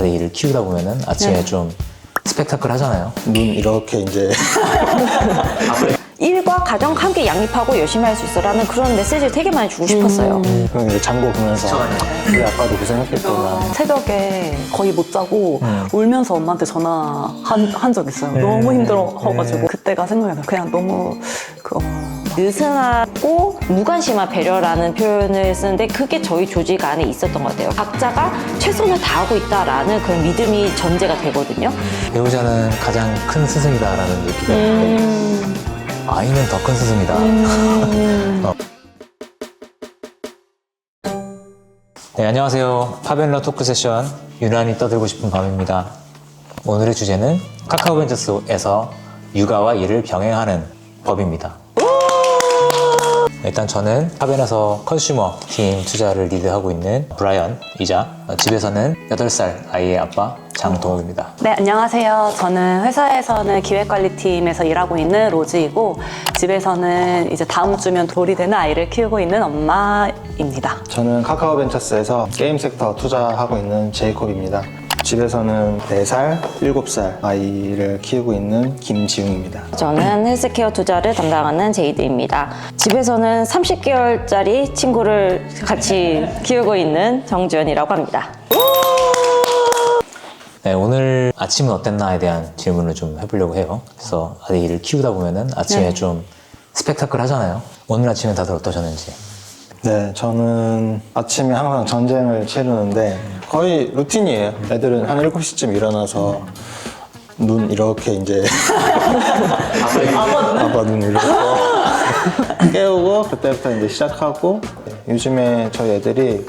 아이를 키우다 보면은 아침에 좀 스펙타클 하잖아요. 눈 이렇게 이제 일과 가정 함께 양립하고 열심히 할 수 있어라는 그런 메시지를 되게 많이 주고 싶었어요. 그냥 이제 장보 보면서 우리 아빠도 고생했겠구나. 새벽에 거의 못 자고 울면서 엄마한테 전화한 적 있어요. 너무 힘들어가지고 그때가 생각이 나요. 그냥 너무 느슨하고 무관심한 배려라는 표현을 쓰는데 그게 저희 조직 안에 있었던 것 같아요. 각자가 최선을 다하고 있다라는 그런 믿음이 전제가 되거든요. 배우자는 가장 큰 스승이다라는 얘기가 있는데 아이는 더 큰 스승이다. 네, 안녕하세요. 파벨러 토크 세션 유난히 떠들고 싶은 밤입니다. 오늘의 주제는 카카오벤처스에서 육아와 일을 병행하는 법입니다. 일단 저는 파벤에서 컨슈머 팀 투자를 리드하고 있는 브라이언이자 집에서는 8살 아이의 아빠 장동욱입니다. 네, 안녕하세요. 저는 회사에서는 기획관리팀에서 일하고 있는 로즈이고 집에서는 이제 다음 주면 돌이 되는 아이를 키우고 있는 엄마입니다. 저는 카카오벤처스에서 게임 섹터 투자하고 있는 제이콥입니다. 집에서는 4살, 7살 아이를 키우고 있는 김지웅입니다. 저는 헬스케어 투자를 담당하는 제이드입니다. 집에서는 30개월짜리 친구를 같이 키우고 있는 정주연이라고 합니다. 네, 오늘 아침은 어땠나에 대한 질문을 좀 해보려고 해요. 그래서 아이를 키우다 보면은 아침에 좀 스펙타클 하잖아요. 오늘 아침에 다들 어떠셨는지. 네, 저는 아침에 항상 전쟁을 치르는데 거의 루틴이에요. 애들은 한 7시쯤 일어나서 눈 이렇게 이제 아빠 눈 이렇게 깨우고 그때부터 이제 시작하고 요즘에 저희 애들이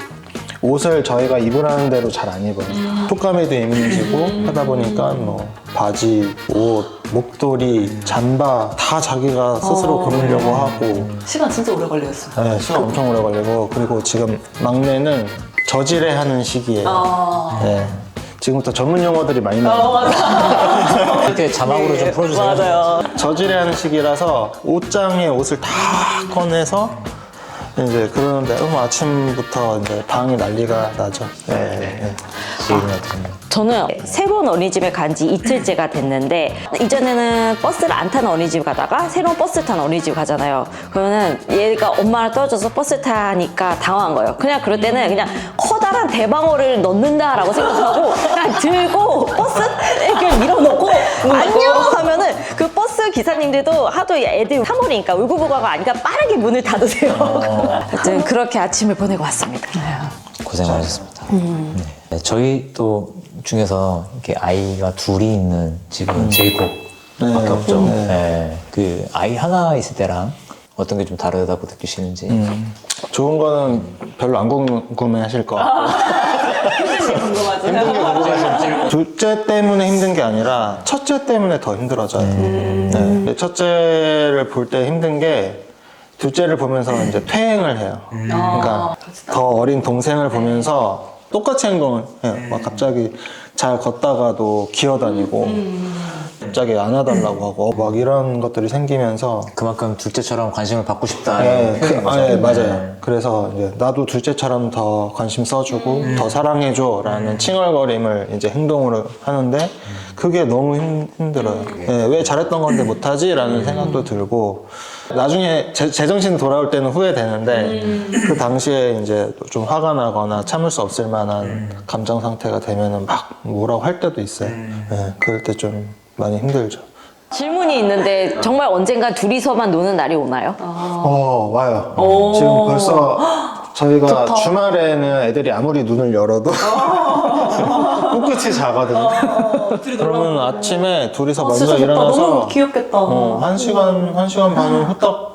옷을 저희가 입으라는 대로 잘 안 입어요. 촉감에도 예민해지고 하다 보니까 뭐 바지, 옷, 목도리, 잠바 다 자기가 스스로 고르려고 하고 시간 진짜 오래 걸렸어요. 네, 시간 엄청 오래 걸리고 그리고 지금 막내는 저지레하는 시기예요. 네, 지금부터 전문 용어들이 많이 나와요. 이렇게 자막으로 좀 풀어주세요. 맞아요. 저지레하는 시기라서 옷장에 옷을 다 꺼내서 이제 그러는데 아침부터 이제 방이 난리가 나죠. 네. 저는 새로운 어린이집에 간 지 이틀째가 됐는데 이전에는 버스를 안 타는 어린이집 가다가 새로운 버스 타는 어린이집 가잖아요. 그러면은 얘가 엄마를 떨어져서 버스 타니까 당황한 거예요. 그냥 그럴 때는 그냥 커다란 대방어를 넣는다라고 생각하고 그냥 들고 버스에 이렇게 밀어넣고 안녕 하면은 그 버스 기사님들도 하도 애들 3월이니까 울고불고가 아니까 빠르게 문을 닫으세요. 하여튼 그렇게 아침을 보내고 왔습니다. 고생 많으셨습니다. 네, 저희 또 중에서 이렇게 아이가 둘이 있는 집은 제이콥밖에 없죠. 네, 그 아이 하나 있을 때랑 어떤 게 좀 다르다고 느끼시는지. 좋은 거는 별로 안 궁금해 하실 것 같고 힘든 게 궁금하죠. 둘째 때문에 힘든 게 아니라 첫째 때문에 더 힘들어져요. 네. 첫째를 볼 때 힘든 게 둘째를 보면서 이제 퇴행을 해요. 그러니까 더 어린 동생을 보면서 똑같이 행동을 해요. 막 갑자기 잘 걷다가도 기어다니고 갑자기 안아달라고 하고 막 이런 것들이 생기면서 그만큼 둘째처럼 관심을 받고 싶다. 네, 맞아요. 그래서 이제 나도 둘째처럼 더 관심 써주고 더 사랑해줘 라는 칭얼거림을 이제 행동으로 하는데 그게 너무 힘들어요. 네, 왜 잘했던 건데 못하지? 라는 생각도 들고 나중에 제정신 돌아올 때는 후회되는데 그 당시에 이제 좀 화가 나거나 참을 수 없을 만한 감정 상태가 되면은 막 뭐라고 할 때도 있어요. 네, 그럴 때 좀 많이 힘들죠. 질문이 있는데 정말 언젠가 둘이서만 노는 날이 오나요? 와요. 지금 벌써 저희가 주말에는 애들이 아무리 눈을 열어도 꿋꿋이 자거든요. 그러면 아침에 둘이서 먼저 진짜 좋다. 일어나서 너무 귀엽겠다. 한 시간 반은 후딱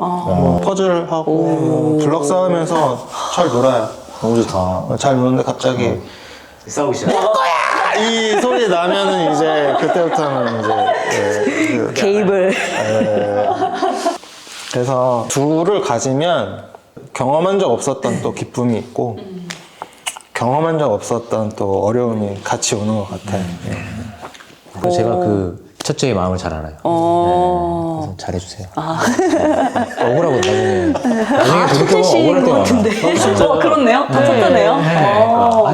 퍼즐하고 뭐 블럭 쌓으면서 잘 놀아요. 너무 좋다. 잘 노는데 갑자기 싸우기 시작. 이 소리 나면은 이제 그때부터는 이제 개입을. 그래서 둘을 가지면 경험한 적 없었던 또 기쁨이 있고 경험한 적 없었던 또 어려움이 같이 오는 것 같아요. 제가 그 첫째의 마음을 잘 알아요. 그래서 잘해주세요. 억울하고 나중에 첫째시인 억울할 것 때가 같은데. 많아. 그렇네요. 다 첫째네요.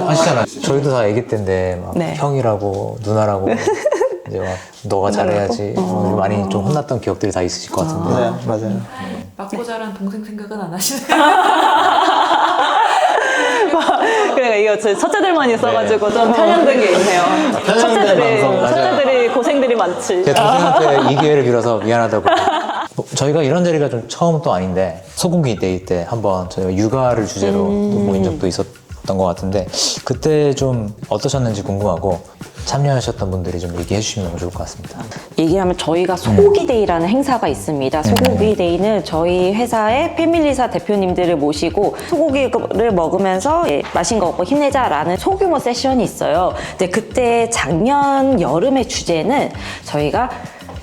아시잖아요. 저희도 다 애기 때인데 막 네. 형이라고 누나라고 이제 막 너가 잘해야지 많이 좀 혼났던 기억들이 다 있으실 것 같은데. 네, 맞아요. 맞고 자란 동생 생각은 안 하시네요. 그러니까 이거 제 첫째들만 있어가지고 좀 편향된 게 있네요. 편향된 방송. 첫째들이 고생들이 많지. 제 동생한테 이 기회를 빌어서 미안하다고. 저희가 이런 자리가 좀 처음 또 아닌데 소고기 데이 때 한번 저희가 육아를 주제로 또 모인 적도 있었던 것 같은데 그때 좀 어떠셨는지 궁금하고 참여하셨던 분들이 좀 얘기해 주시면 너무 좋을 것 같습니다. 얘기하면 저희가 소고기데이라는 행사가 있습니다. 소고기데이는 저희 회사의 패밀리사 대표님들을 모시고 소고기를 먹으면서 맛있는 거 먹고 힘내자라는 소규모 세션이 있어요. 근데 그때 작년 여름의 주제는 저희가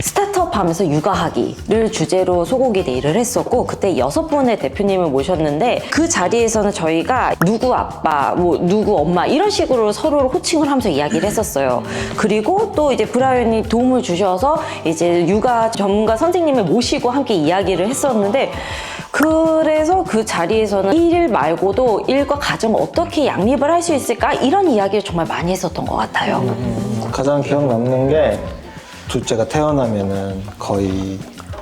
스타트업 하면서 육아하기를 주제로 소고기 데이를 했었고 그때 6분의 대표님을 모셨는데 그 자리에서는 저희가 누구 아빠, 뭐 누구 엄마 이런 식으로 서로를 호칭을 하면서 이야기를 했었어요. 그리고 또 이제 브라이언이 도움을 주셔서 이제 육아 전문가 선생님을 모시고 함께 이야기를 했었는데 그래서 그 자리에서는 일 말고도 일과 가정을 어떻게 양립을 할 수 있을까 이런 이야기를 정말 많이 했었던 것 같아요. 가장 기억 남는 게 둘째가 태어나면은 거의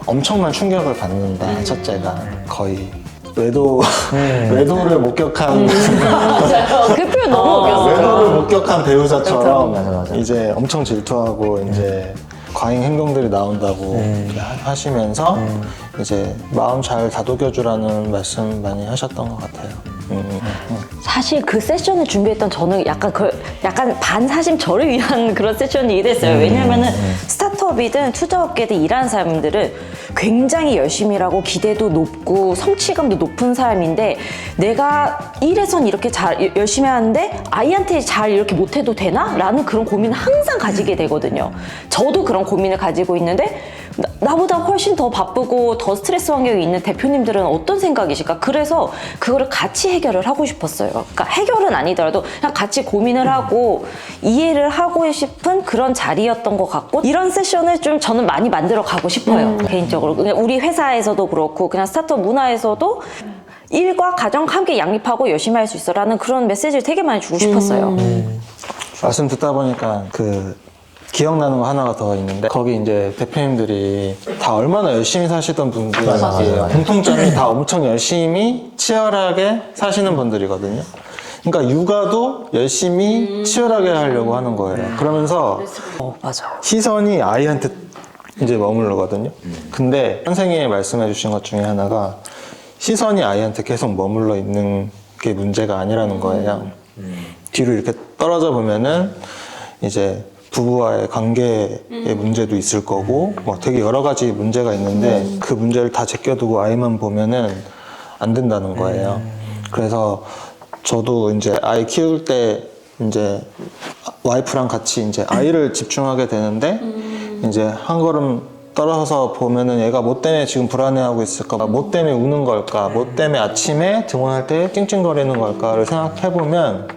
엄청난 충격을 받는다. 첫째가 거의 외도를 목격한 그 표현 너무 웃겼어요. 외도를 목격한 배우자처럼 맞아. 이제 엄청 질투하고 이제 과잉 행동들이 나온다고 하시면서 이제 마음 잘 다독여주라는 말씀 많이 하셨던 것 같아요. 사실 그 세션을 준비했던 저는 약간 반사심 저를 위한 그런 세션이 됐어요. 왜냐면은 스타트업이든 투자업계든 일하는 사람들은 굉장히 열심히 일하고 기대도 높고 성취감도 높은 사람인데 내가 일에선 이렇게 잘 열심히 하는데 아이한테 잘 이렇게 못해도 되나? 라는 그런 고민을 항상 가지게 되거든요. 저도 그런 고민을 가지고 있는데 나보다 훨씬 더 바쁘고 더 스트레스 환경이 있는 대표님들은 어떤 생각이실까? 그래서 그거를 같이 해결을 하고 싶었어요. 그러니까 해결은 아니더라도 그냥 같이 고민을 하고 이해를 하고 싶은 그런 자리였던 것 같고 이런 세션을 좀 저는 많이 만들어 가고 싶어요. 개인적으로. 그냥 우리 회사에서도 그렇고 그냥 스타트업 문화에서도 일과 가정 함께 양립하고 열심히 할 수 있어라는 그런 메시지를 되게 많이 주고 싶었어요. 말씀 듣다 보니까 기억나는 거 하나가 더 있는데 거기 이제 대표님들이 다 얼마나 열심히 사시던 분들이에요. 공통점이 다 엄청 열심히 치열하게 사시는 분들이거든요. 그러니까 육아도 열심히 치열하게 하려고 하는 거예요. 그러면서 맞아요. 시선이 아이한테 이제 머무르거든요. 근데 선생님이 말씀해 주신 것 중에 하나가 시선이 아이한테 계속 머물러 있는 게 문제가 아니라는 거예요. 뒤로 이렇게 떨어져 보면은 이제 부부와의 관계의 문제도 있을 거고 뭐 되게 여러 가지 문제가 있는데 그 문제를 다 제껴두고 아이만 보면은 안 된다는 거예요. 그래서 저도 이제 아이 키울 때 이제 와이프랑 같이 이제 아이를 집중하게 되는데 이제 한 걸음 떨어져서 보면은 얘가 뭐 때문에 지금 불안해하고 있을까? 뭐 때문에 우는 걸까? 뭐 때문에 아침에 등원할 때 찡찡거리는 걸까를 생각해보면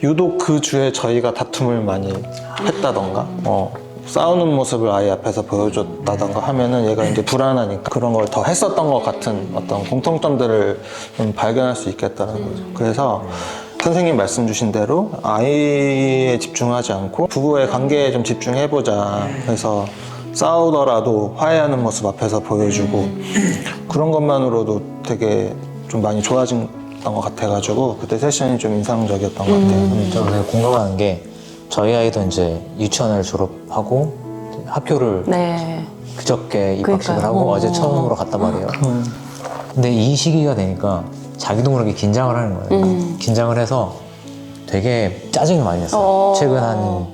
유독 그 주에 저희가 다툼을 많이 했다던가 싸우는 모습을 아이 앞에서 보여줬다던가 하면은 얘가 이제 불안하니까 그런 걸 더 했었던 것 같은 어떤 공통점들을 좀 발견할 수 있겠다는 거죠. 그래서 선생님 말씀 주신 대로 아이에 집중하지 않고 부부의 관계에 좀 집중해보자. 그래서 싸우더라도 화해하는 모습 앞에서 보여주고 그런 것만으로도 되게 좀 많이 좋아진 것 같아가지고 그때 세션이 좀 인상적이었던 것 같아요. 저는 되게 공감하는 게 저희 아이도 이제 유치원을 졸업하고 학교를 네. 그저께 입학식을 그러니까요. 하고 어제 처음으로 갔단 말이에요. 근데 이 시기가 되니까 자기도 모르게 긴장을 하는 거예요. 긴장을 해서 되게 짜증이 많이 났어요. 최근 한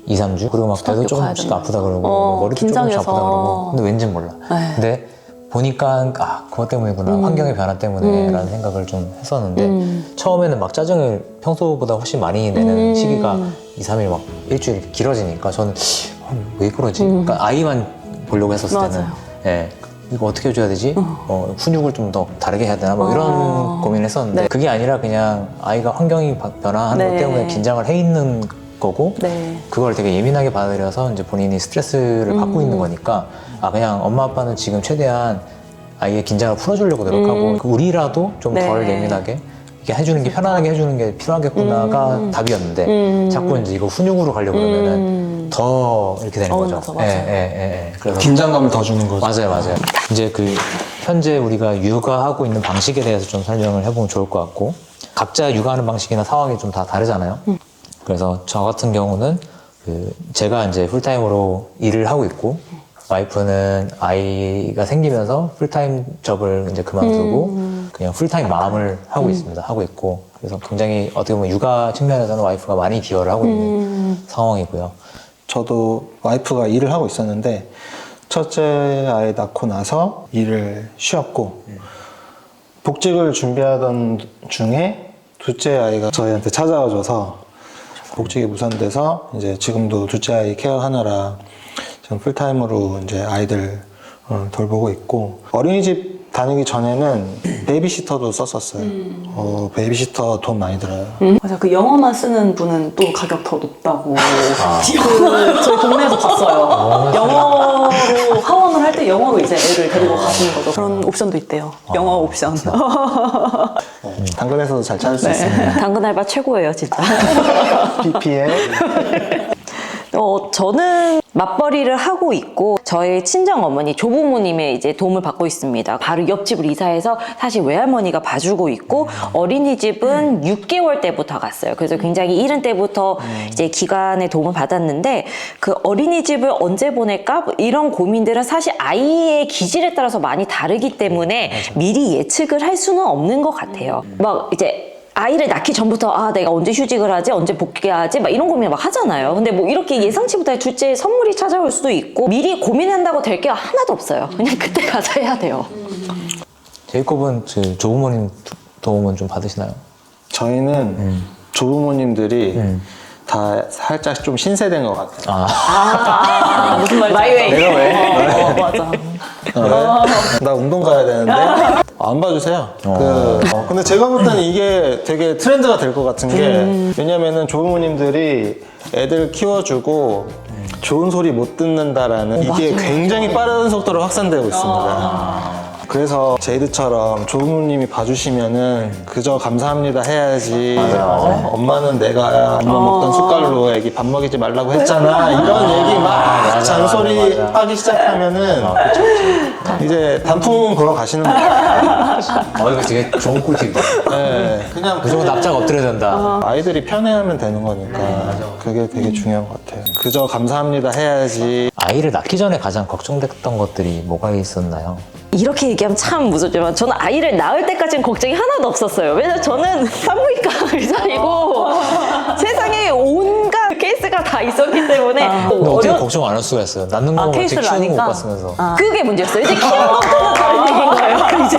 2, 3주? 그리고 막 배도 조금씩 아프다 그러고 머리도 조금씩 아프다 그러고 근데 왠지 몰라. 근데 보니까 그것 때문이구나. 환경의 변화 때문에 라는 생각을 좀 했었는데 처음에는 막 짜증을 평소보다 훨씬 많이 내는 시기가 2, 3일 막 일주일 길어지니까 저는 왜 그러지? 그러니까 아이만 보려고 했었을 때는 예, 이거 어떻게 해줘야 되지? 훈육을 좀 더 다르게 해야 되나? 뭐 이런 고민을 했었는데 그게 아니라 그냥 아이가 환경이 변화하는 것 때문에 긴장을 해 있는 거고 네. 그걸 되게 예민하게 받아들여서 이제 본인이 스트레스를 받고 있는 거니까 그냥 엄마 아빠는 지금 최대한 아이의 긴장을 풀어주려고 노력하고 우리라도 좀 덜 네. 예민하게 이렇게 해주는 게 편안하게 해주는 게 필요하겠구나가 답이었는데 자꾸 이제 이거 훈육으로 가려고 그러면은 더 이렇게 되는 거죠. 맞아요. 그래서 긴장감을 더 주는 거죠. 맞아요. 이제 그 현재 우리가 육아하고 있는 방식에 대해서 좀 설명을 해보면 좋을 것 같고 각자 육아하는 방식이나 상황이 좀 다 다르잖아요. 그래서 저 같은 경우는 제가 이제 풀타임으로 일을 하고 있고 와이프는 아이가 생기면서 풀타임 접을 이제 그만두고 그냥 풀타임 맘을 하고 있습니다. 하고 있고 그래서 굉장히 어떻게 보면 육아 측면에서는 와이프가 많이 기여를 하고 있는 상황이고요. 저도 와이프가 일을 하고 있었는데 첫째 아이 낳고 나서 일을 쉬었고 복직을 준비하던 중에 둘째 아이가 저희한테 찾아와줘서 복직이 무산돼서 이제 지금도 둘째 아이 케어하느라 지금 풀타임으로 이제 아이들 돌보고 있고 어린이집 다니기 전에는 베이비시터도 썼었어요. 베이비시터 돈 많이 들어요. 맞아. 그 영어만 쓰는 분은 또 가격 더 높다고. 저희 동네에서 봤어요. 영어로 하원을 할 때 영어로 이제 애를 데리고 가시는 거죠. 그런 옵션도 있대요. 영어 옵션. 당근에서도 잘 찾을 수 있습니다. 당근 알바 최고예요, 진짜. PPL. 저는 맞벌이를 하고 있고 저희 친정 어머니 조부모님의 이제 도움을 받고 있습니다. 바로 옆집으로 이사해서 사실 외할머니가 봐주고 있고 어린이집은 6개월 때부터 갔어요. 그래서 굉장히 이른 때부터 이제 기관의 도움을 받았는데 그 어린이집을 언제 보낼까 이런 고민들은 사실 아이의 기질에 따라서 많이 다르기 때문에 미리 예측을 할 수는 없는 것 같아요. 막 이제 아이를 낳기 전부터 내가 언제 휴직을 하지 언제 복귀하지 막 이런 고민 막 하잖아요. 근데 뭐 이렇게 예상치 못할 둘째 선물이 찾아올 수도 있고 미리 고민한다고 될 게 하나도 없어요. 그냥 그때 가서 해야 돼요. 제이콥은 그 조부모님 도움은 좀 받으시나요? 저희는 조부모님들이 다 살짝 좀 신세대인 것 같아요. 무슨 말인지 마이웨이. 내가 왜? 맞아. 나 운동 가야 되는데 안 봐주세요. 근데 제가 볼 때는 이게 되게 트렌드가 될 것 같은 게 왜냐면은 조부모님들이 애들 키워주고 좋은 소리 못 듣는다라는 이게 굉장히 빠른 속도로 확산되고 있습니다. 그래서 제이드처럼 조부모님이 봐주시면은 그저 감사합니다 해야지. 엄마는 내가 엄마 먹던 숟갈로 애기 밥 먹이지 말라고 했잖아. 이런 얘기 막 잔소리 하기 시작하면은 이제 단풍 보러 가시는 거예요. 이거 되게 좋은 꿀팁이다. 네, 그냥 무조건 납작 엎드려야 된다. 아이들이 편해하면 되는 거니까 그게 되게 중요한 것 같아요. 그저 감사합니다 해야지. 아이를 낳기 전에 가장 걱정됐던 것들이 뭐가 있었나요? 이렇게 얘기하면 참 무섭지만 저는 아이를 낳을 때까지는 걱정이 하나도 없었어요. 왜냐면 저는 산부인과 의사이고 세상에 온갖 케이스가 다 있었기 때문에 근데 어떻게 걱정 안 할 수가 있어요? 낳는 거 같이 케이스를 키우는 거 못 아니까? 봤으면서. 그게 문제였어요. 이제 키우는 것보다 다른 얘기인 거예요. 이제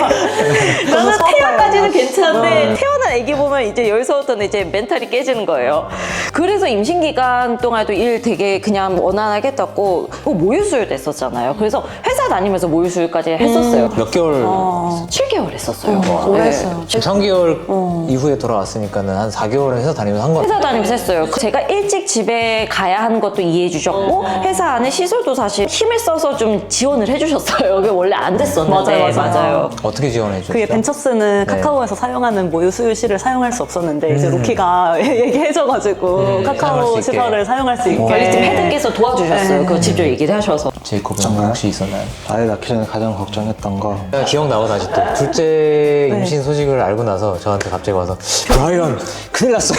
나는 태아까지는 괜찮은데 태어난 아기 보면 이제 여기서부터는 이제 멘탈이 깨지는 거예요. 그래서 임신 기간 동안도 일 되게 그냥 원활하게 했었고 모유수유 됐었잖아요. 그래서 회사 다니면서 모유수유까지 했었어요. 몇 개월? 7개월 했었어요. 오래 네. 했어요. 지금 3개월 이후에 돌아왔으니까는 한 4개월은 회사 다니면서 한 거 같아요. 회사 다니면서 했어요. 제가 일찍 집에 가야 하는 것도 이해해 주셨고 회사 안에 시설도 사실 힘을 써서 좀 지원을 해주셨어요. 그게 원래 안 됐었는데. 맞아요. 어떻게 지원해 주셨죠? 그게 벤처스는 네. 카카오에서 사용하는 모유 수유실을 사용할 수 없었는데 이제 로키가 얘기해줘가지고 카카오 사용할 수 있게. 시설을 사용할 수 있게. 관리팀 헤드께서 도와주셨어요. 그거 직접 얘기를 하셔서. 제이콥은 혹시 있었나요? 아이 낳기 전에 가장 걱정했던 거 제가 기억나고 아직도 둘째 임신 소식을 알고 나서 저한테 갑자기 와서 브라이언 큰일 났어.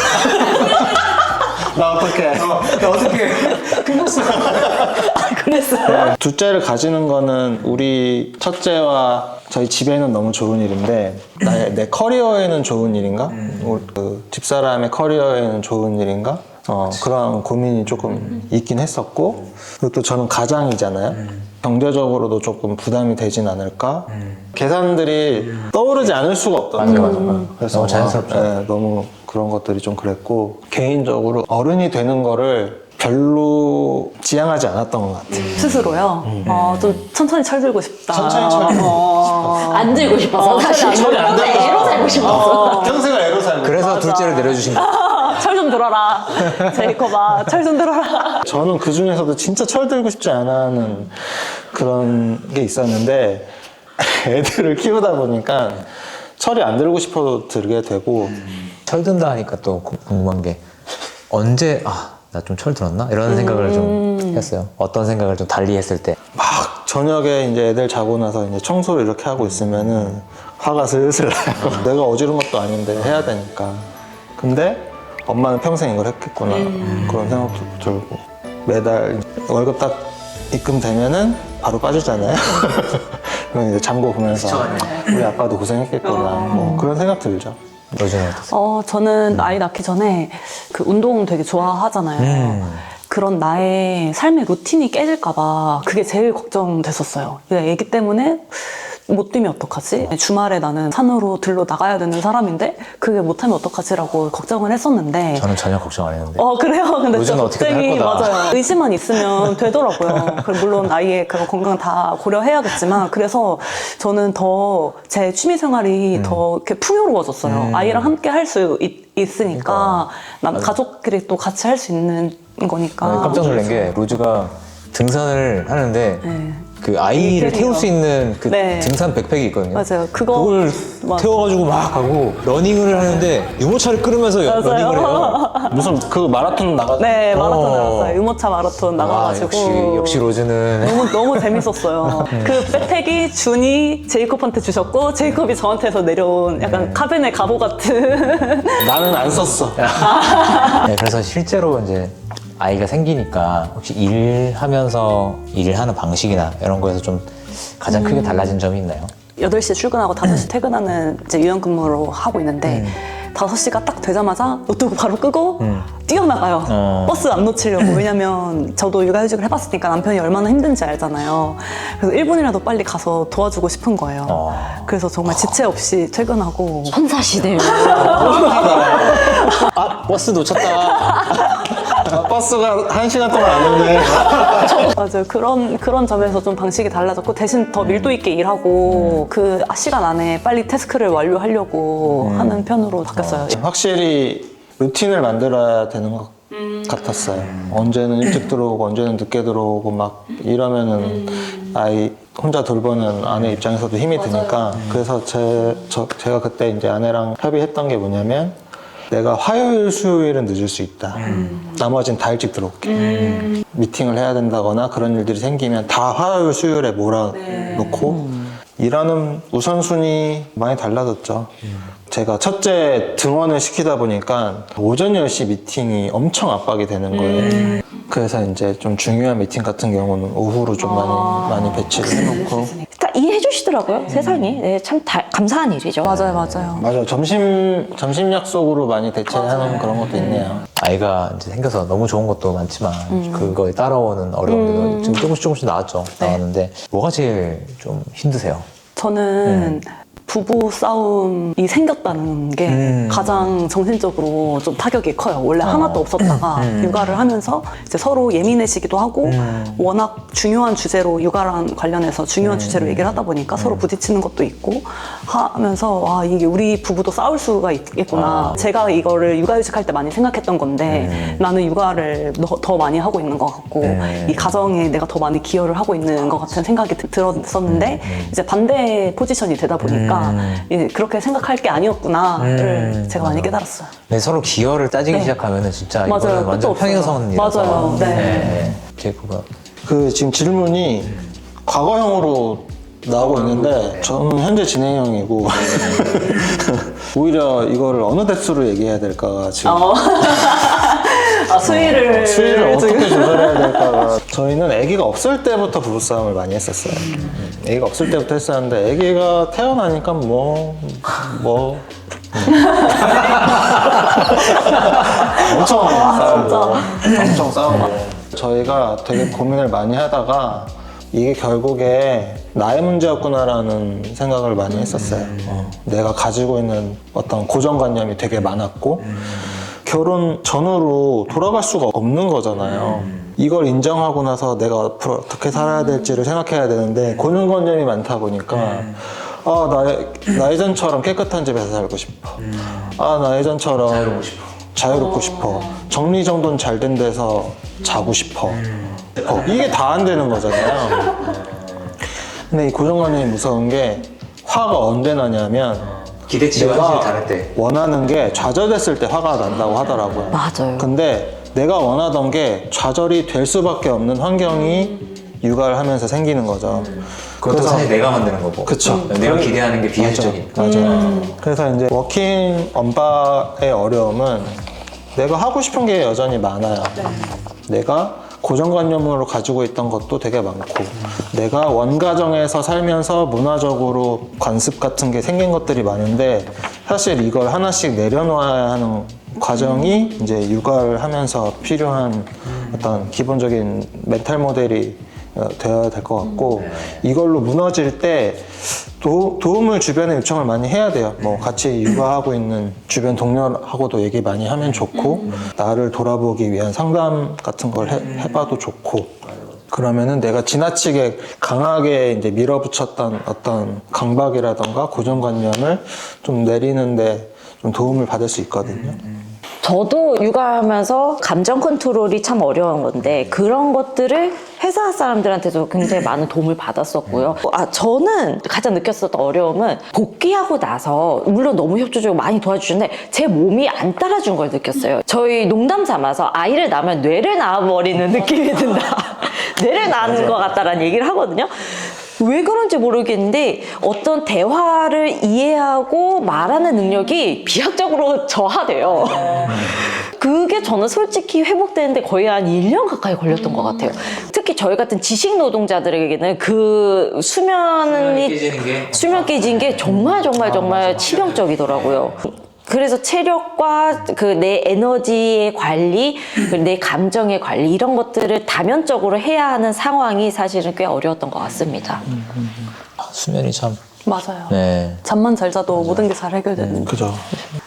나 어떡해. 그랬어요. 둘째를 가지는 거는 우리 첫째와 저희 집에는 너무 좋은 일인데 내 커리어에는 좋은 일인가? 그 집사람의 커리어에는 좋은 일인가? 그런 고민이 조금 있긴 했었고 그리고 또 저는 가장이잖아요. 경제적으로도 조금 부담이 되진 않을까? 계산들이 떠오르지 않을 수가 없더라고요. 맞아. 그래서 너무 자연스럽죠. 너무 그런 것들이 좀 그랬고 개인적으로 어른이 되는 거를 별로 지향하지 않았던 것 같아요. 스스로요. 좀 천천히 철들고 싶다. 천천히 철들고 싶었어. 안 들고 싶어서 사실 철이 안 평생 들다. 애로 살고 싶어서. 평생을 애로 살고 그래서 둘째를 내려주신 거예요. 철 좀 들어라. 제이콥아, 철 좀 들어라. 저는 그 중에서도 진짜 철 들고 싶지 않아 하는 그런 게 있었는데 애들을 키우다 보니까 철이 안 들고 싶어도 들게 되고 철 든다 하니까 또 궁금한 게 언제 나 좀 철 들었나? 이런 생각을 좀 했어요. 어떤 생각을 좀 달리 했을 때. 막 저녁에 이제 애들 자고 나서 이제 청소를 이렇게 하고 있으면은 화가 슬슬 나요. 내가 어지른 것도 아닌데 해야 되니까. 근데 엄마는 평생 이걸 했겠구나 그런 생각도 들고 매달 월급 딱 입금되면은 바로 빠지잖아요. 그럼 이제 잠고 보면서 우리 아빠도 고생했겠구나 뭐 그런 생각 들죠. 요즘에 어떠세요? 저는 아이 낳기 전에 그 운동 되게 좋아하잖아요. 그런 나의 삶의 루틴이 깨질까봐 그게 제일 걱정됐었어요. 애기 때문에 못 뛰면 어떡하지? 주말에 나는 산으로 들러 나가야 되는 사람인데 그게 못하면 어떡하지라고 걱정을 했었는데 저는 전혀 걱정 안 했는데. 그래요? 근데 요즘은 어떻게든 할 거다. 맞아요. 의지만 있으면 되더라고요. 물론 아이의 그런 건강 다 고려해야겠지만 그래서 저는 더 제 취미 생활이 더 이렇게 풍요로워졌어요. 아이랑 함께 할 수 있으니까 난 가족끼리 또 같이 할 수 있는 거니까. 깜짝 놀란 게 로즈가 등산을 하는데 네. 그 아이를 태울 수 있는 그 네. 등산 백팩이 있거든요. 맞아요. 그걸 맞아. 태워가지고 막 가고 러닝을 하는데 유모차를 끌으면서 러닝을 해요. 무슨 그 마라톤 나가서 네, 마라톤 나갔어요. 유모차 마라톤 나가가지고. 역시 로즈는 너무 재밌었어요. 그 백팩이 준이 제이콥한테 주셨고 제이콥이 저한테서 내려온 약간 카베네 가보 같은. 나는 안 썼어. 네, 그래서 실제로 이제 아이가 생기니까 혹시 일하면서 일을 하는 방식이나 이런 거에서 좀 가장 크게 달라진 점이 있나요? 8시에 출근하고 5시 퇴근하는 이제 유연근무로 하고 있는데 5시가 딱 되자마자 노트북 바로 끄고 뛰어나가요. 버스 안 놓치려고. 왜냐면 저도 육아휴직을 해봤으니까 남편이 얼마나 힘든지 알잖아요. 그래서 1분이라도 빨리 가서 도와주고 싶은 거예요. 그래서 정말 지체 없이 퇴근하고. 천사시대요. 버스 놓쳤다. 버스가 1시간 동안 안 오네. 맞아요. 그런 점에서 좀 방식이 달라졌고 대신 더 밀도 있게 일하고 그 시간 안에 빨리 태스크를 완료하려고 하는 편으로 바뀌었어요. 확실히 루틴을 만들어야 되는 것 같았어요. 언제는 일찍 들어오고 언제는 늦게 들어오고 막 이러면은 아이 혼자 돌보는 아내 입장에서도 힘이 드니까 그래서 제가 그때 이제 아내랑 협의했던 게 뭐냐면 내가 화요일, 수요일은 늦을 수 있다. 나머지는 다 일찍 들어올게. 미팅을 해야 된다거나 그런 일들이 생기면 다 화요일, 수요일에 몰아놓고 일하는 우선순위 많이 달라졌죠. 제가 첫째 등원을 시키다 보니까 오전 10시 미팅이 엄청 압박이 되는 거예요. 그래서 이제 좀 중요한 미팅 같은 경우는 오후로 좀 많이 배치를 해놓고. 다 이해해 주시더라고요. 세상이. 네, 참 감사한 일이죠. 맞아요. 맞아요. 점심 약속으로 많이 대체하는 그런 것도 있네요. 아이가 이제 생겨서 너무 좋은 것도 많지만 그거에 따라오는 어려움들도 지금 조금씩 나왔는데 뭐가 제일 좀 힘드세요? 저는 부부 싸움이 생겼다는 게 가장 정신적으로 좀 타격이 커요. 원래 하나도 없었다가 육아를 하면서 이제 서로 예민해지기도 하고 워낙 중요한 주제로 육아랑 관련해서 중요한 주제로 얘기를 하다 보니까 서로 부딪히는 것도 있고 하면서 이게 우리 부부도 싸울 수가 있겠구나. 제가 이거를 육아휴직할 때 많이 생각했던 건데 나는 육아를 더 많이 하고 있는 것 같고 이 가정에 내가 더 많이 기여를 하고 있는 것 같은 생각이 들었었는데 이제 반대 포지션이 되다 보니까 그렇게 생각할 게 아니었구나를 제가 많이 깨달았어요. 네, 서로 기여를 따지기 시작하면은 진짜 맞아요. 이거는 완전 끝도 없어요. 평행선이라서. 맞아요. 네. 제이콥아. 그 지금 질문이 과거형으로 나오고 있는데 저는 현재 진행형이고 오히려 이거를 어느 대수로 얘기해야 될까 지금 수위를 어떻게 조절해야 될까가 저희는 아기가 없을 때부터 부부싸움을 많이 했었어요. 아기가 없을 때부터 했었는데 아기가 태어나니까 엄청 싸우고 저희가 되게 고민을 많이 하다가 이게 결국에 나의 문제였구나라는 생각을 많이 했었어요. 내가 가지고 있는 어떤 고정관념이 되게 많았고 결혼 전후로 돌아갈 수가 없는 거잖아요. 이걸 인정하고 나서 내가 앞으로 어떻게 살아야 될지를 생각해야 되는데 고정관념이 많다 보니까 나 예전처럼 깨끗한 집에서 살고 싶어. 나 예전처럼 자유롭고 싶어. 정리정돈 잘 된 데서 자고 싶어. 이게 다 안 되는 거잖아요. 근데 이 고정관념이 무서운 게 화가 언제 나냐면 기대치와 내가 현실이 다를 때. 원하는 게 좌절됐을 때 화가 난다고 하더라고요. 맞아요. 근데 내가 원하던 게 좌절이 될 수밖에 없는 환경이 육아를 하면서 생기는 거죠. 그것도 사실 내가 만드는 거고. 그쵸. 내가 기대하는 게 비현실적이니까. 맞아요. 그래서 이제 워킹 엄빠의 어려움은 내가 하고 싶은 게 여전히 많아요. 내가 고정관념으로 가지고 있던 것도 되게 많고, 내가 원가정에서 살면서 문화적으로 관습 같은 게 생긴 것들이 많은데, 사실 이걸 하나씩 내려놓아야 하는 과정이 이제 육아를 하면서 필요한 어떤 기본적인 멘탈 모델이 되어야 될 것 같고, 이걸로 무너질 때 도움을 주변에 요청을 많이 해야 돼요. 뭐 같이 육아하고 있는 주변 동료하고도 얘기 많이 하면 좋고, 나를 돌아보기 위한 상담 같은 걸 해봐도 좋고, 그러면은 내가 지나치게 강하게 이제 밀어붙였던 어떤 강박이라던가 고정관념을 좀 내리는데 좀 도움을 받을 수 있거든요. 저도 육아하면서 감정 컨트롤이 참 어려운 건데 그런 것들을 회사 사람들한테도 굉장히 많은 도움을 받았었고요. 저는 가장 느꼈었던 어려움은 복귀하고 나서 물론 너무 협조적으로 많이 도와주셨는데 제 몸이 안 따라준 걸 느꼈어요. 저희 농담 삼아서 아이를 낳으면 뇌를 낳아버리는 느낌이 든다. 뇌를 낳는 것 같다라는 얘기를 하거든요. 왜 그런지 모르겠는데 어떤 대화를 이해하고 말하는 능력이 비약적으로 저하돼요. 그게 저는 솔직히 회복되는데 거의 한 1년 가까이 걸렸던 것 같아요. 특히 저희 같은 지식 노동자들에게는 그 수면 깨지는 게 정말 치명적이더라고요. 그래서 체력과 그 내 에너지의 관리, 내 감정의 관리 이런 것들을 다면적으로 해야 하는 상황이 사실은 꽤 어려웠던 것 같습니다. 수면이 참. 맞아요. 네. 잠만 잘 자도 모든 게 잘 해결되는. 그죠.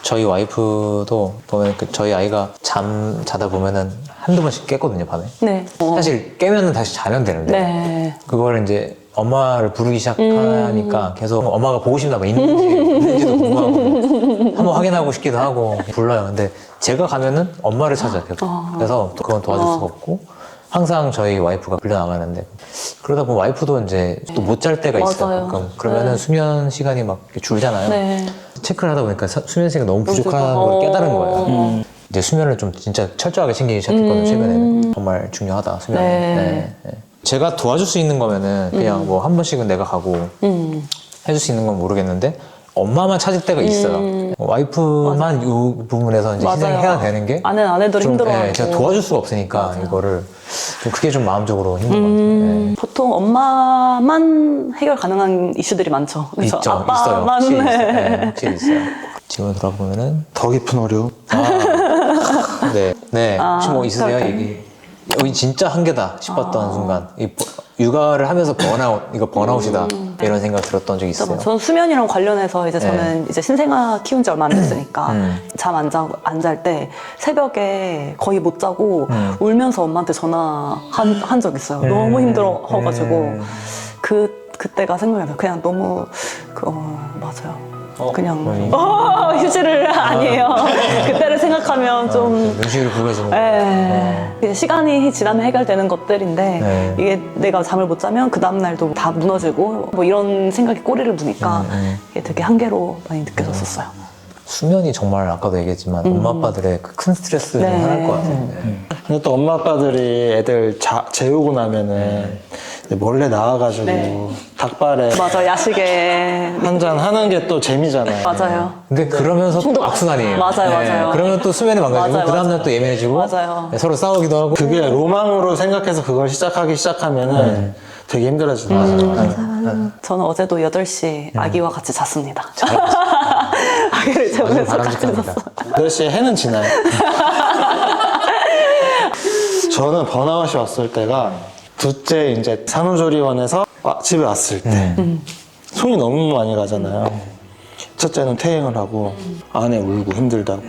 저희 와이프도 보면 저희 아이가 잠 자다 보면은 한두 번씩 깼거든요, 밤에. 네. 사실 깨면은 다시 자면 되는데. 네. 그걸 이제 엄마를 부르기 시작하니까 계속 엄마가 보고 싶나 봐. 있는지도 궁금하고 한번 확인하고 싶기도 하고 불러요. 근데 제가 가면은 엄마를 찾아요. 계속. 그래서 그건 도와줄 수가 없고 항상 저희 와이프가 불려 나가는데 그러다 보면 와이프도 이제 또 못 잘 때가 있어요. 맞아요. 가끔. 그러면은 네. 수면 시간이 막 이렇게 줄잖아요. 네. 체크를 하다 보니까 수면 시간이 너무 부족한 걸 깨달은 거예요. 이제 수면을 좀 진짜 철저하게 챙기기 시작했거든요. 최근에는 정말 중요하다 수면. 네. 네. 제가 도와줄 수 있는 거면은 그냥 뭐 한 번씩은 내가 가고 해줄 수 있는 건 모르겠는데 엄마만 찾을 때가 있어요. 와이프만 이 부분에서 이제 맞아요. 희생해야 되는 게 아내들이 좀, 힘들어하고. 제가 도와줄 수가 없으니까 이거를 좀 그게 좀 마음적으로 힘든 것 같아요. 네. 보통 엄마만 해결 가능한 이슈들이 많죠. 그래서 있죠, 아빠만. 있어요. 확실히 있어요. 네. 네, 확실히 있어요. 지금 돌아보면은 더 깊은 어려움. 네, 혹시 뭐 있으세요? 그렇죠. 얘기? 여기 진짜 한계다 싶었던 순간 육아를 하면서 이거 번아웃이다 이런 생각 들었던 적이 있어요. 저는 수면이랑 관련해서 이제 저는 이제 신생아 키운 지 얼마 안 됐으니까 잠 안 잘 때 새벽에 거의 못 자고 울면서 엄마한테 전화한 적 있어요. 너무 힘들어가지고 그때가 생각이 나요. 그냥 너무 맞아요. 그냥 휴지를 아니에요. 그때를 생각하면 좀 눈시를 부르면서 시간이 지나면 해결되는 것들인데 이게 내가 잠을 못 자면 그 다음날도 다 무너지고 뭐 이런 생각이 꼬리를 무니까 이게 되게 한계로 많이 느껴졌었어요. 수면이 정말 아까도 얘기했지만 엄마 아빠들의 그 큰 스트레스 중 하나일 것 같아요. 근데 또 엄마 아빠들이 애들 재우고 나면은 몰래 나와가지고 닭발에 맞아, 야식에 한잔 하는 게 또 재미잖아요. 맞아요. 근데 그러면서 또 악순환이에요. 맞아요. 그러면 또 수면이 망가지고 맞아요, 그 다음날 맞아요. 또 예민해지고 맞아요. 서로 싸우기도 하고 그게 로망으로 생각해서 그걸 시작하면은 되게 힘들어지더라고요. 저는 어제도 8시 아기와 같이 잤습니다. 아기를 아주 재우면서 같이 바람직합니다. 잤어요. 10시에 해는 지나요. 저는 번아웃이 왔을 때가 둘째 이제 산후조리원에서 집에 왔을 때 손이 너무 많이 가잖아요. 첫째는 퇴행을 하고 아내 울고 힘들다고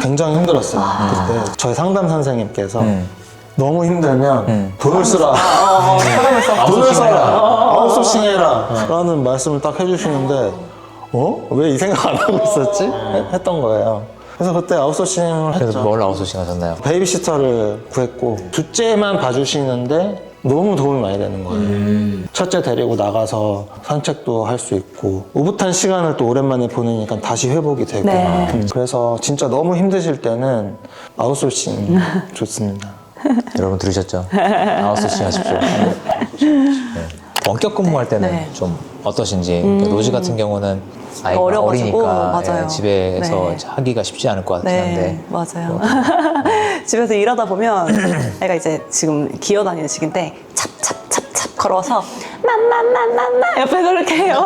굉장히 힘들었어요. 그때 저희 상담 선생님께서 너무 힘들면 돈을 쓰라. 돈을 써라. 아웃소싱 해라. 라는 말씀을 딱 해주시는데 왜 이 생각 안 하고 있었지? 했던 거예요. 그래서 그때 아웃소싱을 그래서 했죠. 뭘 아웃소싱 하셨나요? 베이비시터를 구했고 둘째만 봐주시는데 너무 도움이 많이 되는 거예요. 첫째 데리고 나가서 산책도 할 수 있고 오붓한 시간을 또 오랜만에 보내니까 다시 회복이 되고 네. 그래서 진짜 너무 힘드실 때는 아웃소싱 좋습니다. 여러분 들으셨죠? 아웃소싱 하십시오. 네. 원격 근무할 때는 네. 좀 어떠신지 로지 같은 경우는 아이가 어려가지고, 어리니까 맞아요. 예, 집에서 네. 하기가 쉽지 않을 것 같긴 한데 맞아요. 집에서 일하다 보면 애가 이제 지금 기어다니는 시기인데 찹찹찹찹 걸어서 맘맘맘맘맘 옆에 그렇게 해요.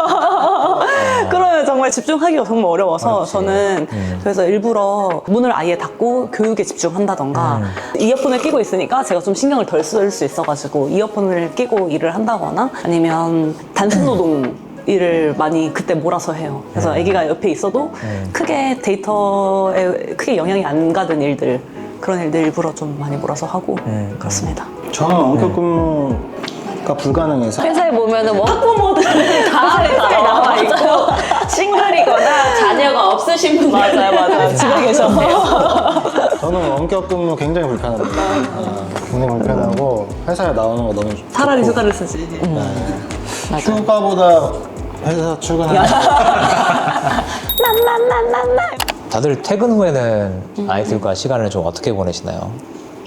그러면 정말 집중하기가 정말 어려워서 어렵지. 저는 그래서 일부러 문을 아예 닫고 교육에 집중한다던가 이어폰을 끼고 있으니까 제가 좀 신경을 덜 쓸 수 있어가지고 이어폰을 끼고 일을 한다거나 아니면 단순 노동 일을 많이 그때 몰아서 해요. 그래서 아기가 옆에 있어도 크게 데이터에 크게 영향이 안 가는 일들 그런 일들 일부러 좀 많이 몰아서 하고 그렇습니다. 저는 원격 근무가 불가능해서 회사에 보면은 뭐 학부모들이 다 회사에 나와 있고 싱글이거나 자녀가 없으신 분들 맞아요. 집에 계셔서. 저는 원격 근무 굉장히 불편합니다. 굉장히 불편하고 회사에 나오는 거 너무 좋고 차라리 휴가를 쓰지. 휴가보다 회사 출근하는 다들 퇴근 후에는 아이들과 시간을 좀 어떻게 보내시나요?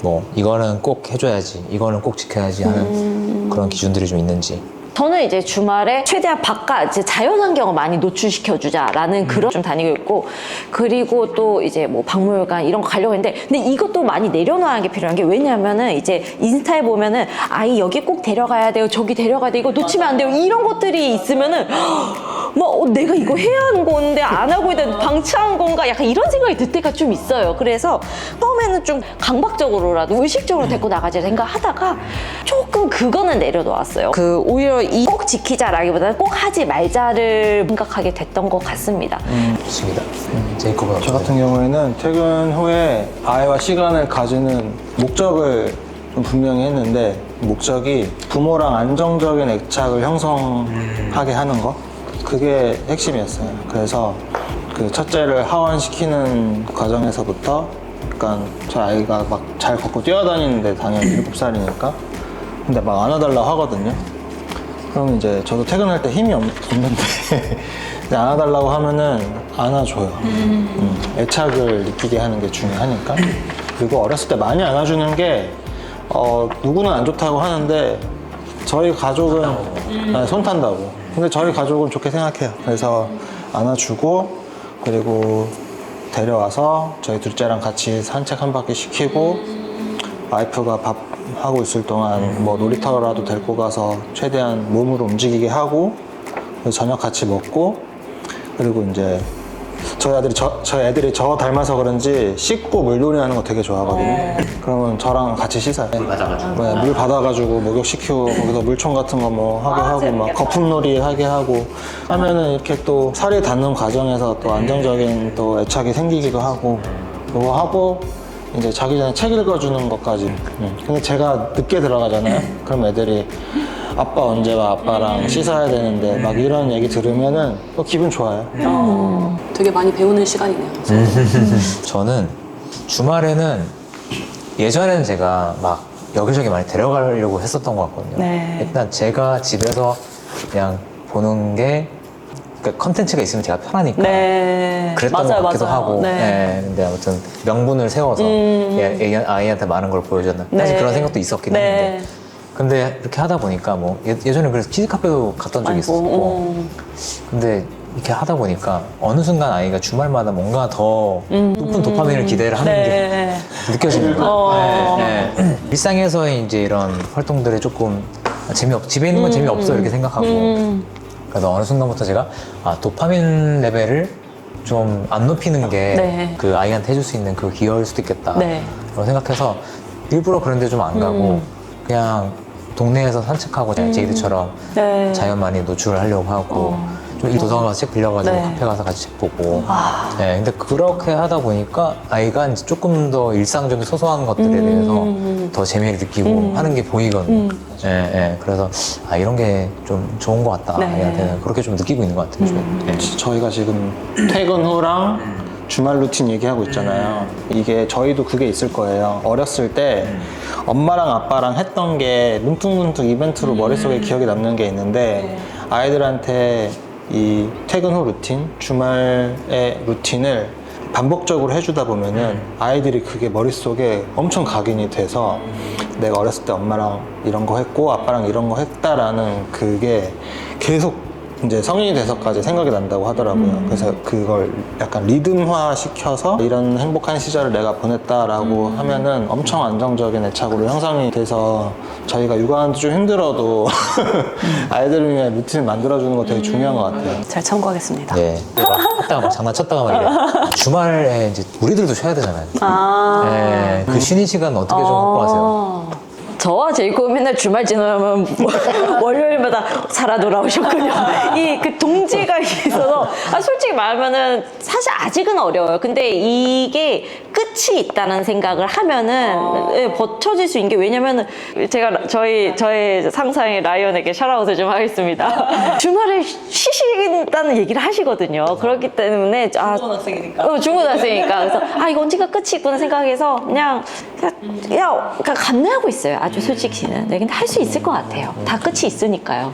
뭐 이거는 꼭 해줘야지, 이거는 꼭 지켜야지 하는 그런 기준들이 좀 있는지. 저는 이제 주말에 최대한 바깥 이제 자연환경을 많이 노출시켜주자라는 그런 좀 다니고 있고 그리고 또 이제 뭐 박물관 이런 거 가려고 했는데 근데 이것도 많이 내려놔야 게 필요한 게 왜냐하면은 이제 인스타에 보면은 아이 여기 꼭 데려가야 돼요 저기 데려가야 돼 이거 놓치면 안 돼요 이런 것들이 있으면은 뭐 내가 이거 해야 하는 건데 안 하고 있는데 방치한 건가 약간 이런 생각이 들 때가 좀 있어요. 그래서 처음에는 좀 강박적으로라도 의식적으로 데리고 나가자 생각하다가 조금 그거는 내려놓았어요. 그 오히려 이 꼭 지키자라기보다는 꼭 하지 말자를 생각하게 됐던 것 같습니다. 좋습니다. 제이콥은 저 같은 경우에는 퇴근 후에 아이와 시간을 가지는 목적을 좀 분명히 했는데 목적이 부모랑 안정적인 애착을 형성하게 하는 거 그게 핵심이었어요. 그래서 그 첫째를 하원시키는 과정에서부터 약간 저 아이가 막 잘 걷고 뛰어다니는데 당연히 7살이니까 근데 막 안아달라고 하거든요. 그럼 이제 저도 퇴근할 때 힘이 없는데 이제 안아달라고 하면은 안아줘요. 애착을 느끼게 하는 게 중요하니까. 그리고 어렸을 때 많이 안아주는 게 누구는 안 좋다고 하는데 저희 가족은 손 탄다고. 근데 저희 가족은 좋게 생각해요. 그래서 안아주고 그리고 데려와서 저희 둘째랑 같이 산책 한 바퀴 시키고 와이프가 밥 하고 있을 동안 뭐 놀이터라도 데리고 가서 최대한 몸으로 움직이게 하고 저녁 같이 먹고 그리고 이제 저희 애들이 저 닮아서 그런지 씻고 물놀이 하는 거 되게 좋아하거든요. 그러면 저랑 같이 씻어요. 물 받아가지고. 네, 물 받아가지고 목욕시키고 거기서 물총 같은 거 뭐 하게 하고 막 거품놀이 하게 하고 하면은 이렇게 또 살이 닿는 과정에서 또 안정적인 또 애착이 생기기도 하고 그거 하고 이제 자기 전에 책 읽어주는 것까지. 근데 제가 늦게 들어가잖아요. 그럼 애들이 아빠 언제 와? 아빠랑 씻어야 되는데 막 이런 얘기 들으면은 또 기분 좋아요. 되게 많이 배우는 시간이네요. 저는 주말에는 예전에는 제가 막 여기저기 많이 데려가려고 했었던 것 같거든요. 네. 일단 제가 집에서 그냥 보는 게 그러니까 컨텐츠가 있으면 제가 편하니까 네. 그랬던 것 같기도 하고 네. 네, 근데 아무튼 명분을 세워서 아이한테 많은 걸 보여줬나 사실 네. 그런 생각도 있었긴 네. 했는데 근데 이렇게 하다 보니까 뭐 예전에 그래서 키즈카페도 갔던 적이 있었고 근데 이렇게 하다 보니까 어느 순간 아이가 주말마다 뭔가 더 높은 도파민을 기대를 하는 네. 게 느껴지는 거예요. 네, 네. 일상에서의 이제 이런 활동들에 조금 집에 있는 건 재미없어 이렇게 생각하고 그래서 어느 순간부터 제가 도파민 레벨을 좀 안 높이는 게 그 네. 아이한테 해줄 수 있는 그 기여일 수도 있겠다 네. 그런 생각해서 일부러 그런 데 좀 안 가고 그냥 동네에서 산책하고 제이드처럼 네. 자연 많이 노출을 하려고 하고 좀 도서관 가서 책 빌려가지고 네. 카페 가서 같이 책 보고 네, 근데 그렇게 하다 보니까 아이가 이제 조금 더 일상적인 소소한 것들에 대해서 더 재미를 느끼고 하는 게 보이거든요. 예, 예. 그래서 이런 게 좀 좋은 것 같다. 네. 아이한테는 그렇게 좀 느끼고 있는 것 같아요. 좀. 예. 저희가 지금 퇴근 후랑 주말 루틴 얘기하고 있잖아요. 이게 저희도 그게 있을 거예요. 어렸을 때 엄마랑 아빠랑 했던 게 문득문득 이벤트로 머릿속에 기억에 남는 게 있는데 아이들한테 이 퇴근 후 루틴, 주말의 루틴을 반복적으로 해주다 보면은 아이들이 그게 머릿속에 엄청 각인이 돼서 내가 어렸을 때 엄마랑 이런 거 했고 아빠랑 이런 거 했다라는 그게 계속 이제 성인이 돼서까지 생각이 난다고 하더라고요. 그래서 그걸 약간 리듬화 시켜서 이런 행복한 시절을 내가 보냈다라고 하면은 엄청 안정적인 애착으로 형성이 돼서 저희가 육아하는데 좀 힘들어도 아이들을 위해 루틴을 만들어주는 거 되게 중요한 것 같아요. 잘 참고하겠습니다. 네. 막 했다가 막 장난쳤다가 말이야. 주말에 이제 우리들도 쉬어야 되잖아요. 네. 그 쉬는 시간 어떻게 좀 확보하세요? 저와 제이콥 맨날 주말 지나면 월요일마다 살아 돌아오셨군요. 이 그 동지가 있어서 솔직히 말하면은 사실 아직은 어려워요. 근데 이게 끝이 있다는 생각을 하면은 예, 버텨질 수 있는 게 왜냐면은 제가 저의 상사인 라이언에게 샤라웃을 좀 하겠습니다. 주말에 쉬신다는 얘기를 하시거든요. 그렇기 때문에 중고등학생이니까. 중고등학생이니까 그래서 이거 언젠가 끝이 있구나 생각해서 그냥 감내하고 있어요. 아주 솔직히는. 네, 근데 할 수 있을 것 같아요. 다 끝이 있으니까요.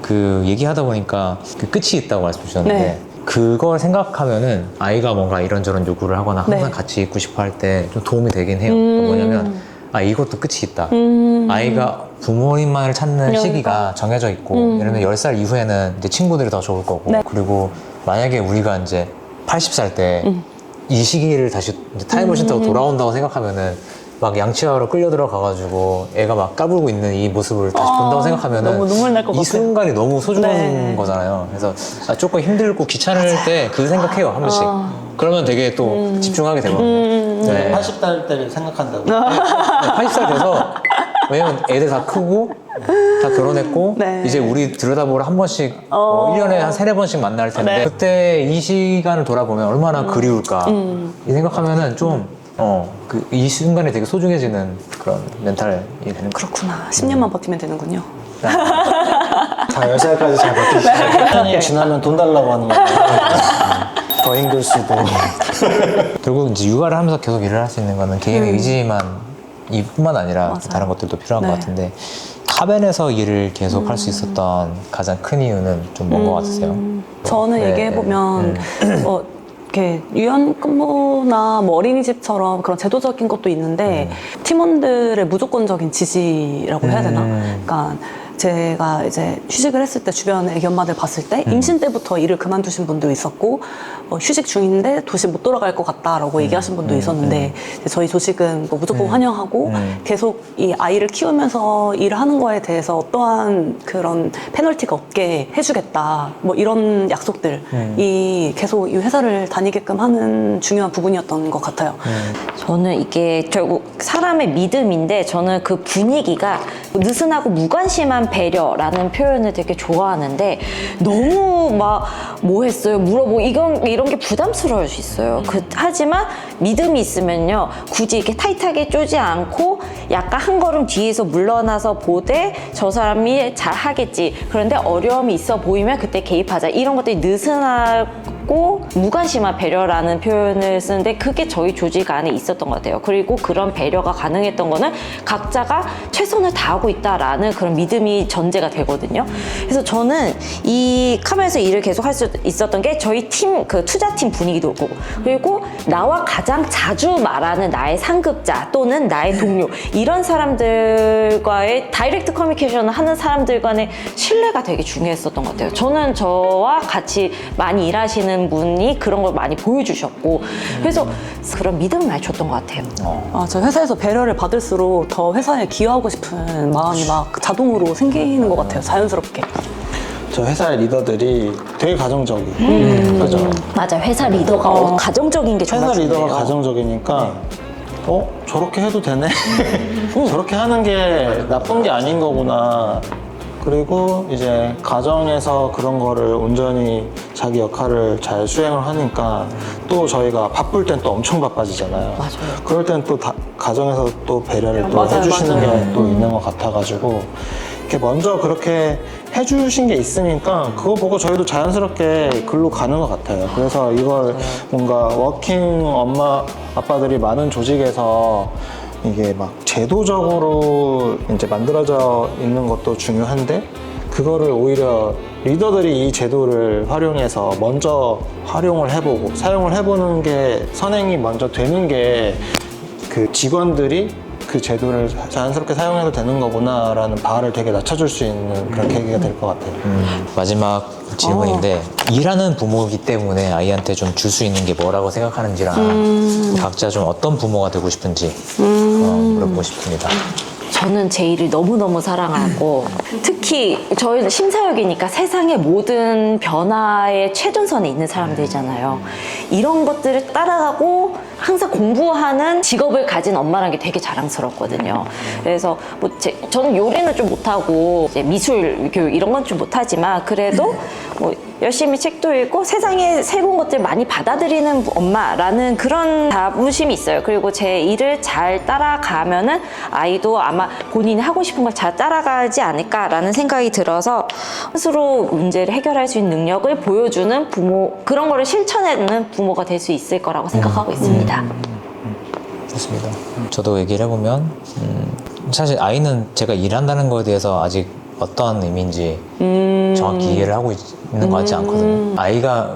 그 얘기하다 보니까 그 끝이 있다고 말씀 주셨는데 네. 그걸 생각하면은 아이가 뭔가 이런저런 요구를 하거나 항상 네. 같이 있고 싶어 할 때 좀 도움이 되긴 해요. 뭐냐면 이것도 끝이 있다. 아이가 부모님만을 찾는 시기가 정해져 있고 예를 들면 10살 이후에는 이제 친구들이 더 좋을 거고 네. 그리고 만약에 우리가 이제 80살 때 이 시기를 다시 이제 타임머신 타고 돌아온다고 생각하면은 막 양치하러 끌려 들어가가지고 애가 막 까불고 있는 이 모습을 다시 본다고 생각하면은 너무 눈물 날것 이 같아요. 순간이 너무 소중한 네. 거잖아요. 그래서 조금 힘들고 귀찮을 때 그 생각해요 한 번씩. 그러면 되게 또 집중하게 되거든요. 네. 80살 때를 생각한다고. 80살 돼서 왜냐면 애들 다 크고 다 결혼했고 네. 이제 우리 들여다보러 한 번씩 1년에 한 3-4번씩 만날 텐데 네. 그때 이 시간을 돌아보면 얼마나 그리울까 이 생각하면은 좀 이 순간이 되게 소중해지는 그런 멘탈이 되는 거죠. 그렇구나. 10년만 버티면 되는군요. 자, 10살까지 잘 버티시죠. 10년이 지나면 돈 달라고 하는 거예요. 더 힘들 수도. 결국 이제 육아를 하면서 계속 일을 할 수 있는 거는 개인의 의지만 이뿐만 아니라 맞아요. 다른 것들도 필요한 것 네. 같은데 카벤에서 일을 계속 할 수 있었던 가장 큰 이유는 좀 뭔 것 같으세요? 저는 네, 얘기해보면, 이렇게 유연근무나 뭐 어린이집처럼 그런 제도적인 것도 있는데, 팀원들의 무조건적인 지지라고 해야 되나? 그러니까 제가 이제 휴직을 했을 때 주변 애기 엄마들 봤을 때 임신 때부터 일을 그만두신 분도 있었고 휴직 중인데 도시 못 돌아갈 것 같다라고 얘기하신 분도 있었는데 이제 저희 조직은 뭐 무조건 환영하고 계속 이 아이를 키우면서 일을 하는 거에 대해서 어떠한 그런 페널티가 없게 해주겠다 뭐 이런 약속들이 계속 이 회사를 다니게끔 하는 중요한 부분이었던 것 같아요. 저는 이게 결국 사람의 믿음인데 저는 그 분위기가 느슨하고 무관심한 배려라는 표현을 되게 좋아하는데 너무 막 뭐 했어요? 물어보고 이런 게 부담스러울 수 있어요. 하지만 믿음이 있으면요. 굳이 이렇게 타이트하게 쪼지 않고 약간 한 걸음 뒤에서 물러나서 보되 저 사람이 잘 하겠지. 그런데 어려움이 있어 보이면 그때 개입하자. 이런 것들이 느슨하고 무관심한 배려라는 표현을 쓰는데 그게 저희 조직 안에 있었던 것 같아요. 그리고 그런 배려가 가능했던 거는 각자가 최선을 다하고 있다라는 그런 믿음이 전제가 되거든요. 그래서 저는 이 카멘에서 일을 계속 할 수 있었던 게 저희 팀, 그 투자팀 분위기도 그렇고 그리고 나와 가장 자주 말하는 나의 상급자 또는 나의 동료 이런 사람들과의 다이렉트 커뮤니케이션을 하는 사람들 간의 신뢰가 되게 중요했었던 것 같아요. 저는 저와 같이 많이 일하시는 분이 그런 걸 많이 보여주셨고 그래서 그런 믿음을 많이 줬던 것 같아요. 저 회사에서 배려를 받을수록 더 회사에 기여하고 싶은 마음이 막 자동으로 생기는 것 같아요. 자연스럽게. 저 회사의 리더들이 되게 가정적이고 그죠? 맞아, 회사 리더가 가정적인 게 정말 회사 리더가 중요해요. 가정적이니까 저렇게 해도 되네? 저렇게 하는 게 나쁜 게 아닌 거구나. 그리고 이제 가정에서 그런 거를 온전히 자기 역할을 잘 수행을 하니까 또 저희가 바쁠 땐 또 엄청 바빠지잖아요. 맞아요. 그럴 땐 또 가정에서 또 배려를 또 맞아요, 해주시는 맞아요. 게 또 있는 것 같아가지고 이렇게 먼저 그렇게 해주신 게 있으니까 그거 보고 저희도 자연스럽게 글로 가는 것 같아요. 그래서 이걸 뭔가 워킹 엄마 아빠들이 많은 조직에서 이게 막 제도적으로 이제 만들어져 있는 것도 중요한데 그거를 오히려 리더들이 이 제도를 활용해서 먼저 활용을 해보고 사용을 해보는 게 선행이 먼저 되는 게 그 직원들이 그 제도를 자연스럽게 사용해도 되는 거구나라는 바를 되게 낮춰줄 수 있는 그런 계기가 될 것 같아요. 마지막 질문인데 일하는 부모이기 때문에 아이한테 좀 줄 수 있는 게 뭐라고 생각하는지랑 각자 좀 어떤 부모가 되고 싶은지 물어보고 싶습니다. 저는 제 일을 너무너무 사랑하고 특히 저희는 심사역이니까 세상의 모든 변화의 최전선에 있는 사람들이잖아요. 이런 것들을 따라가고 항상 공부하는 직업을 가진 엄마라는 게 되게 자랑스럽거든요. 그래서 뭐 저는 요리는 좀 못하고 이제 미술 교육 이런 건 좀 못하지만 그래도 뭐 열심히 책도 읽고 세상에 새로운 것들 많이 받아들이는 엄마라는 그런 자부심이 있어요. 그리고 제 일을 잘 따라가면은 아이도 아마 본인이 하고 싶은 걸 잘 따라가지 않을까라는 생각이 들어서 스스로 문제를 해결할 수 있는 능력을 보여주는 부모, 그런 거를 실천하는 부모가 될 수 있을 거라고 생각하고 있습니다. 좋습니다. 저도 얘기를 해보면 사실 아이는 제가 일한다는 거에 대해서 아직 어떠한 의미인지 정확히 이해를 하고 있는 것 같지 않거든요.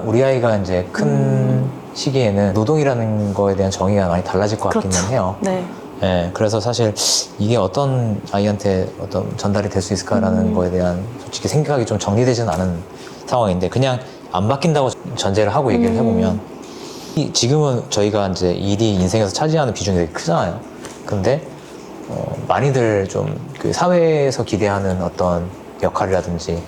우리 아이가 이제 큰 시기에는 노동이라는 거에 대한 정의가 많이 달라질 것 같기는 해요. 네. 네, 그래서 사실 이게 어떤 아이한테 어떤 전달이 될 수 있을까라는 거에 대한 솔직히 생각이 좀 정리되지는 않은 상황인데 그냥 안 바뀐다고 전제를 하고 얘기를 해보면 지금은 저희가 이제 일이 인생에서 차지하는 비중이 되게 크잖아요. 근데 많이들 좀 그 사회에서 기대하는 어떤 역할이라든지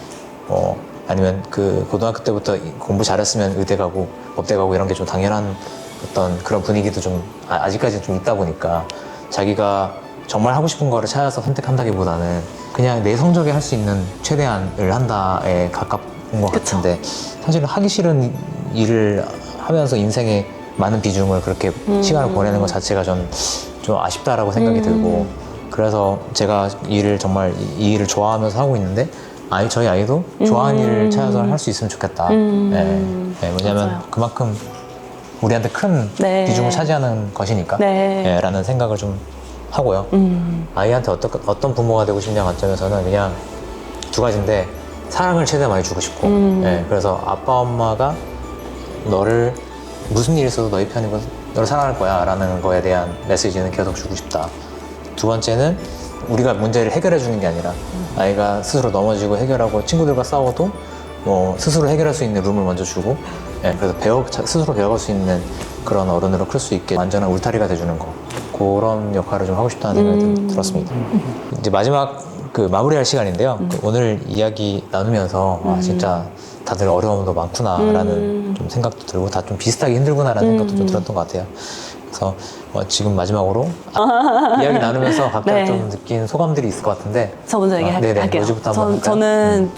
아니면 그 고등학교 때부터 공부 잘했으면 의대 가고 법대 가고 이런 게 좀 당연한 어떤 그런 분위기도 좀 아직까지 좀 있다 보니까 자기가 정말 하고 싶은 거를 찾아서 선택한다기보다는 그냥 내 성적에 할 수 있는 최대한을 한다에 가까운 것 같은데 사실은 하기 싫은 일을 하면서 인생의 많은 비중을 그렇게 시간을 보내는 것 자체가 좀 아쉽다라고 생각이 들고 그래서 제가 이 일을 좋아하면서 하고 있는데 저희 아이도 좋아하는 일을 찾아서 할 수 있으면 좋겠다. 왜냐하면 맞아요. 그만큼 우리한테 큰 네. 비중을 차지하는 것이니까 네. 라는 생각을 좀 하고요. 아이한테 어떤 부모가 되고 싶냐 관점에서는 그냥 두 가지인데 사랑을 최대한 많이 주고 싶고 그래서 아빠 엄마가 너를 무슨 일이 있어도 너희 편이고 너를 사랑할 거야 라는 거에 대한 메시지는 계속 주고 싶다. 두 번째는 우리가 문제를 해결해 주는 게 아니라 아이가 스스로 넘어지고 해결하고 친구들과 싸워도 뭐 스스로 해결할 수 있는 룸을 먼저 주고 그래서 스스로 배워갈 수 있는 그런 어른으로 클 수 있게 완전한 울타리가 돼주는 거 그런 역할을 좀 하고 싶다는 생각이 들었습니다. 이제 마지막 마무리할 시간인데요. 오늘 이야기 나누면서 진짜 다들 어려움도 많구나라는 좀 생각도 들고 다 좀 비슷하게 힘들구나라는 생각도 좀 들었던 것 같아요. 그래서 지금 마지막으로 이야기 나누면서 각자 네. 좀 느낀 소감들이 있을 것 같은데 저 먼저 네네, 얘기할게요. 로지부터 한번 할까요? 저는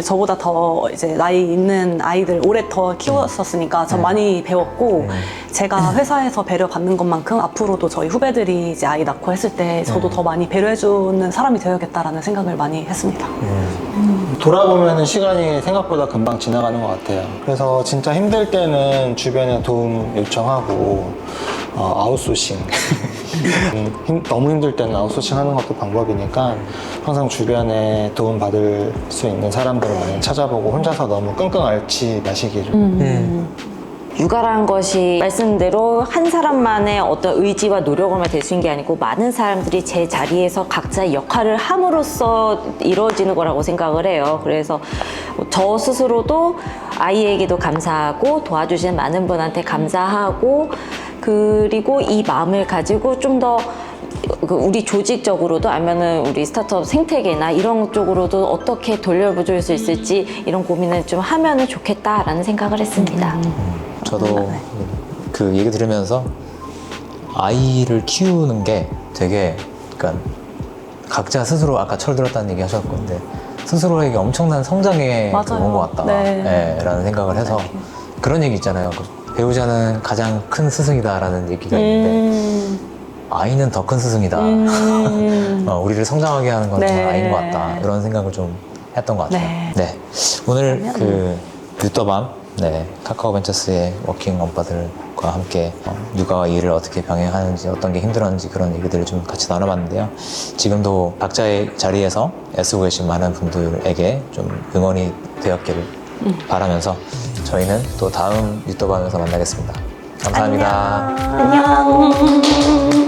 저보다 더 이제 나이 있는 아이들 오래 더 키웠었으니까 전 많이 배웠고 제가 회사에서 배려받는 것만큼 앞으로도 저희 후배들이 이제 아이 낳고 했을 때 저도 더 많이 배려해주는 사람이 되어야겠다라는 생각을 많이 했습니다. 돌아보면 시간이 생각보다 금방 지나가는 것 같아요. 그래서 진짜 힘들 때는 주변에 도움 요청하고 아웃소싱 너무 힘들 때는 아웃소싱 하는 것도 방법이니까 항상 주변에 도움 받을 수 있는 사람들을 많이 찾아보고 혼자서 너무 끙끙 앓지 마시기를. 육아라는 것이 말씀대로 한 사람만의 어떤 의지와 노력으로만 될 수 있는 게 아니고 많은 사람들이 제 자리에서 각자의 역할을 함으로써 이루어지는 거라고 생각을 해요. 그래서 저 스스로도 아이에게도 감사하고 도와주시는 많은 분한테 감사하고 그리고 이 마음을 가지고 좀 더 우리 조직적으로도 아니면은 우리 스타트업 생태계나 이런 쪽으로도 어떻게 돌려줄 수 있을지 이런 고민을 좀 하면은 좋겠다라는 생각을 했습니다. 저도 그 얘기 들으면서 아이를 키우는 게 되게 그러니까 각자 스스로 아까 철들었다는 얘기 하셨을 건데 스스로에게 엄청난 성장의 맞아요. 그런 것 같다 네. 라는 생각을 해서 그런 얘기 있잖아요. 배우자는 가장 큰 스승이다 라는 얘기가 있는데 아이는 더 큰 스승이다. 우리를 성장하게 하는 건 정말 아이인 것 같다. 이런 생각을 좀 했던 것 같아요. 네. 오늘 그 유떠밤 카카오벤처스의 워킹 엄빠들과 함께 육아와 일을 어떻게 병행하는지 어떤 게 힘들었는지 그런 얘기들을 좀 같이 나눠봤는데요. 지금도 각자의 자리에서 애쓰고 계신 많은 분들에게 좀 응원이 되었기를 바라면서 저희는 또 다음 유떠밤에서 만나겠습니다. 감사합니다. 안녕.